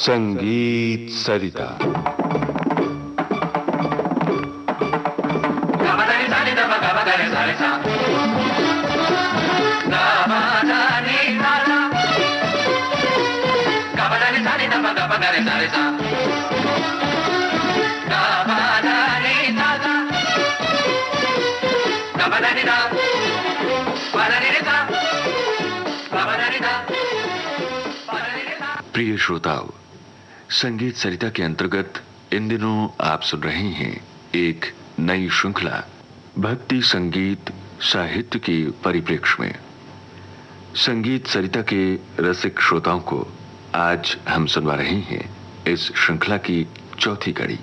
संगीत सरिता। प्रिय श्रोताओ, संगीत सरिता के अंतर्गत इन दिनों आप सुन रहे हैं एक नई श्रृंखला भक्ति संगीत साहित्य के परिप्रेक्ष्य में। संगीत सरिता के रसिक श्रोताओं को आज हम सुनवा रहे हैं इस श्रृंखला की चौथी कड़ी,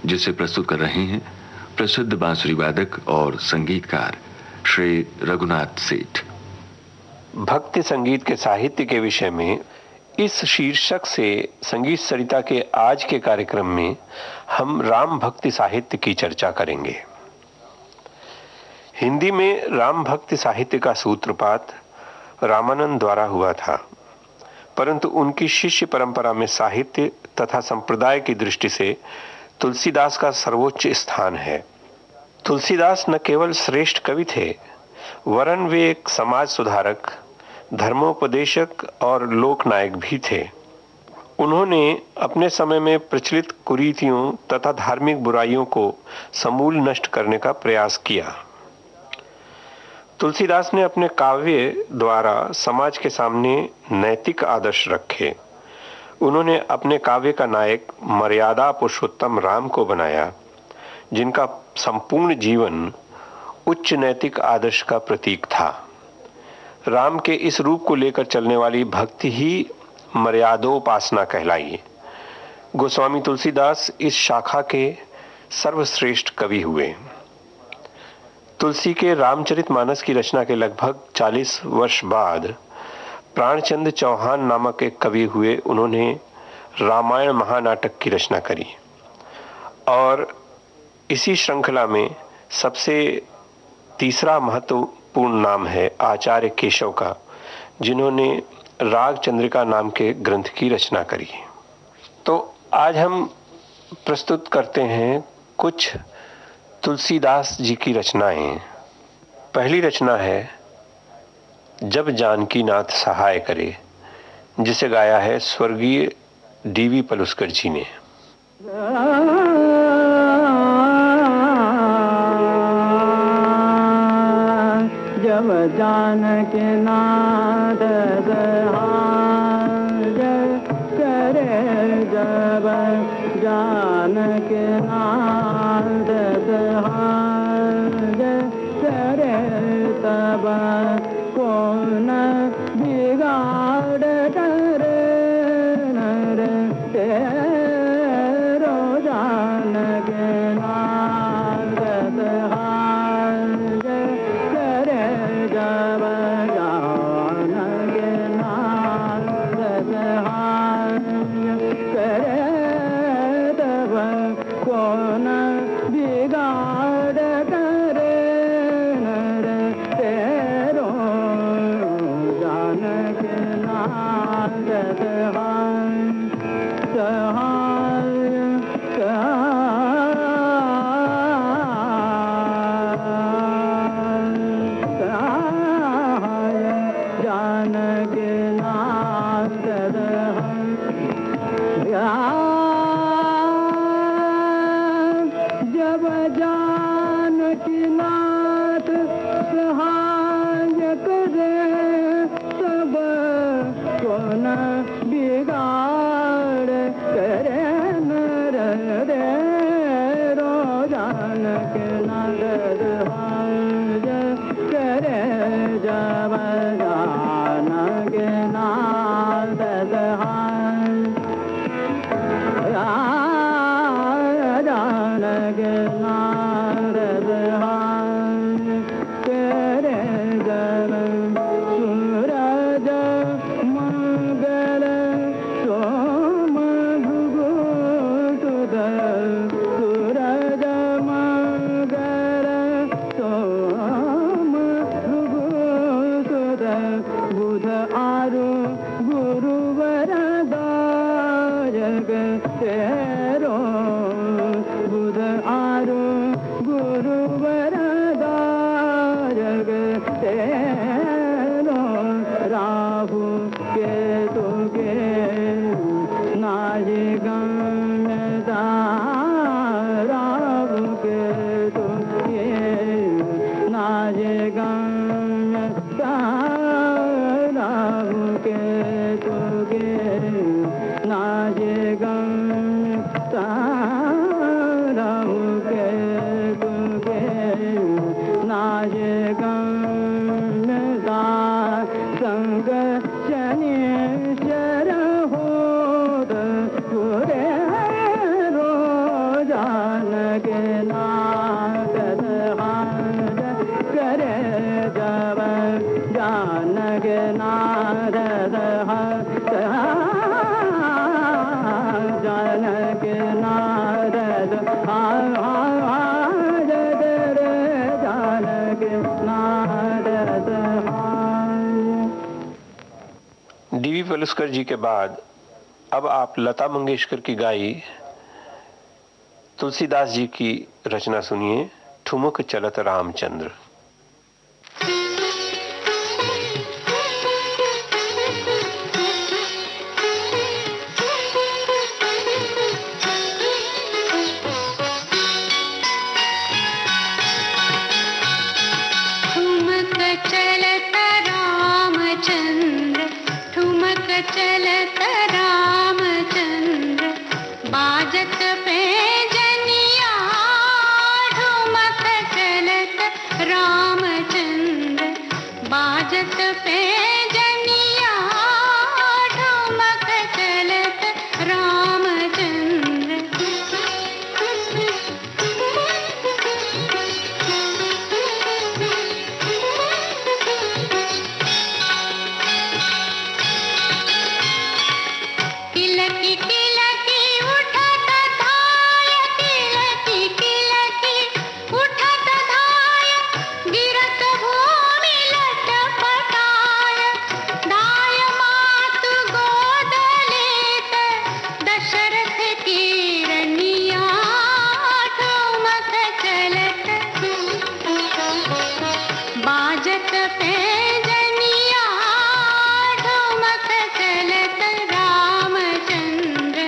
जिसे प्रस्तुत कर रहे हैं प्रसिद्ध बांसुरी वादक और संगीतकार श्री रघुनाथ सेठ। भक्ति संगीत के साहित्य के विषय में इस शीर्षक से संगीत सरिता के आज के कार्यक्रम में हम राम भक्ति साहित्य की चर्चा करेंगे। हिंदी में राम भक्ति साहित्य का सूत्रपात रामानंद द्वारा हुआ था, परंतु उनकी शिष्य परंपरा में साहित्य तथा संप्रदाय की दृष्टि से तुलसीदास का सर्वोच्च स्थान है। तुलसीदास न केवल श्रेष्ठ कवि थे, वरन वे एक समाज सुधारक, धर्मोपदेशक और लोकनायक भी थे। उन्होंने अपने समय में प्रचलित कुरीतियों तथा धार्मिक बुराइयों को समूल नष्ट करने का प्रयास किया। तुलसीदास ने अपने काव्य द्वारा समाज के सामने नैतिक आदर्श रखे। उन्होंने अपने काव्य का नायक मर्यादा पुरुषोत्तम राम को बनाया, जिनका संपूर्ण जीवन उच्च नैतिक आदर्श का प्रतीक था। राम के इस रूप को लेकर चलने वाली भक्ति ही मर्यादोपासना कहलाई। गोस्वामी तुलसीदास इस शाखा के सर्वश्रेष्ठ कवि हुए। तुलसी के रामचरितमानस की रचना के लगभग 40 वर्ष बाद प्राणचंद चौहान नामक एक कवि हुए। उन्होंने रामायण महानाटक की रचना करी और इसी श्रृंखला में सबसे तीसरा महत्वपूर्ण नाम है आचार्य केशव का, जिन्होंने राग चंद्रिका नाम के ग्रंथ की रचना करी। तो आज हम प्रस्तुत करते हैं कुछ तुलसीदास जी की रचनाएं। पहली रचना है जब जानकी नाथ सहाय करे, जिसे गाया है स्वर्गीय डीवी पलुस्कर जी ने। जब जानकी नाथ सहाय करे, जब जानकी नाथ सहाय करे, तब कौन बिगाड़ करे नर तेरो। जानकी नाथ सहाय करे, जब जानकी नाथ सहाय करे, तब कौन बिगाड़ करे नर तेरो। जानकी नाथ सहाय सहाय सहाय जानकी नाथ जब जानकी नाथ सहाय करे, तब कौन बिगाड़ करे नर तेरो। जानकी नाथ सहाय करे, जब जानकी नाथ सहाय जानकी नाथ सहाय नाजे गम्य राम के तुगे नाजे गम्य राम के तुगे नाजे गम्य संग शनिश्चर होत पुरे रोजान के नाथ करे जब जान के नाथ जान के नाथ जान के नाथ। डीवी पलुस्कर जी के बाद अब आप लता मंगेशकर की गाई तुलसीदास जी की रचना सुनिए, ठुमक चलत रामचंद्र। ठुमक चलत रामचंद्र ठुमक चलत रामचंद्र बाजत पे जनिया ठुमक चलत रामचंद्र बाजत पे जनिया ठुमक चलत रामचंद्र। किलकी किलकी उठत धाय किलकी किलकी उठत धाय गिरत भूमि लटपटाय दाय मात गोद लेत दशरथ की रनिया ठुमक चलत बाजत पे जनिया ठुमक चलत रामचंद्र।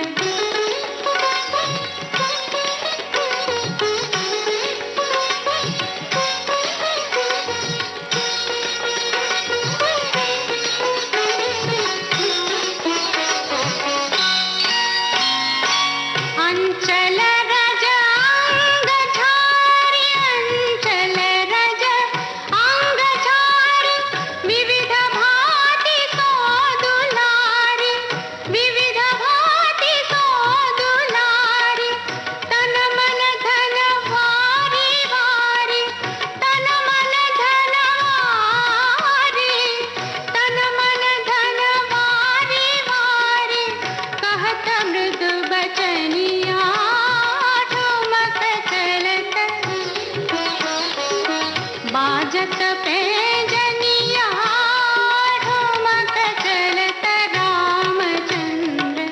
अंचल रज अंग झारी अंचल रज अंग झारी विविध भांति सो दुलारी विविध भांति सो दुलारी तन मन धन वारी वारी तन मन धन वारी तन मन धन वारी वारी कहत मृदु बचनिया ठुमक चलत बाजत पे जनिया ठुमक चलत रामचंद्र।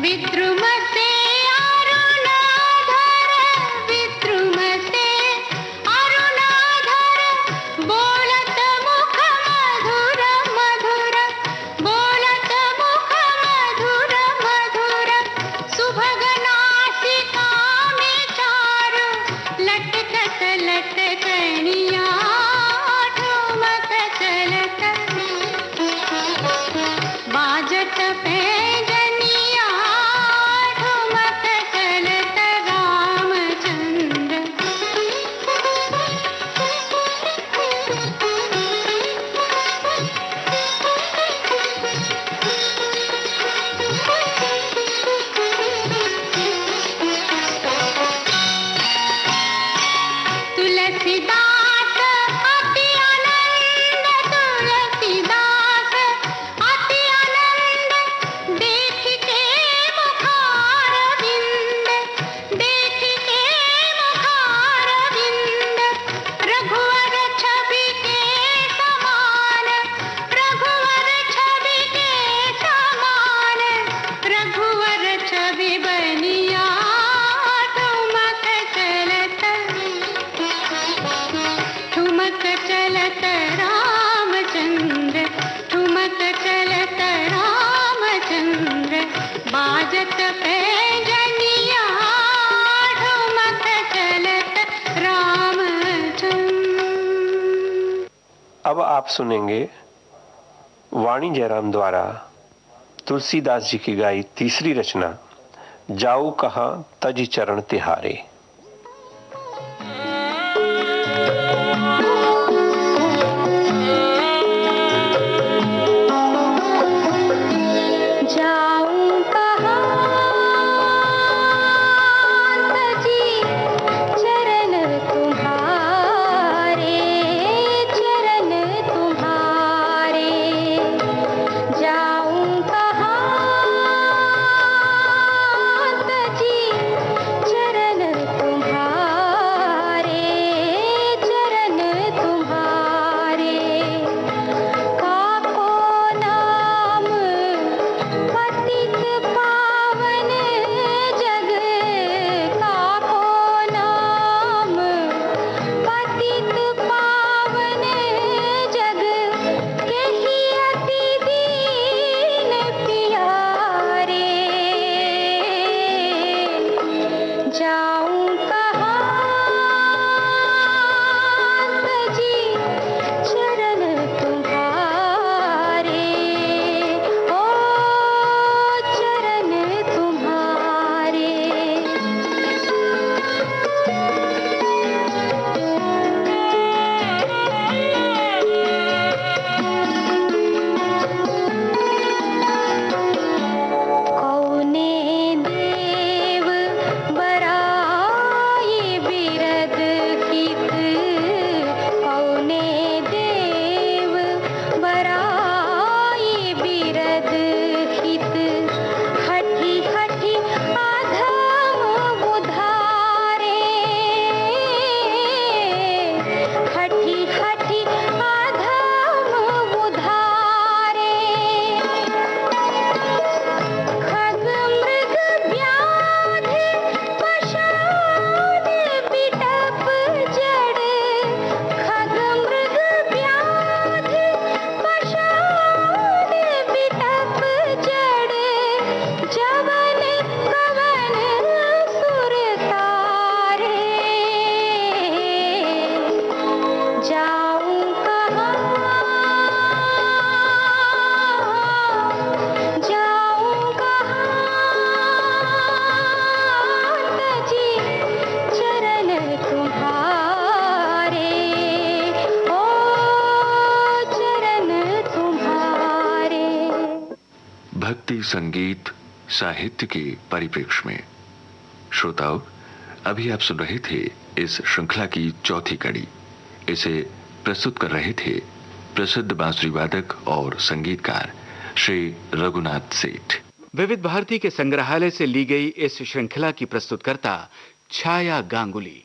विद्रुम से अरुणाधर विद्रुम से अरुणाधर बोलत मुख मधुर मधुर अब आप सुनेंगे वाणी जयराम द्वारा तुलसीदास जी की गाई तीसरी रचना जाऊ कहाँ तज चरण तिहारे। भक्ति संगीत साहित्य के परिप्रेक्ष्य में श्रोताओं, अभी आप सुन रहे थे इस श्रृंखला की चौथी कड़ी। इसे प्रस्तुत कर रहे थे प्रसिद्ध बांसुरी वादक और संगीतकार श्री रघुनाथ सेठ। विविध भारती के संग्रहालय से ली गई इस श्रृंखला की प्रस्तुतकर्ता छाया गांगुली।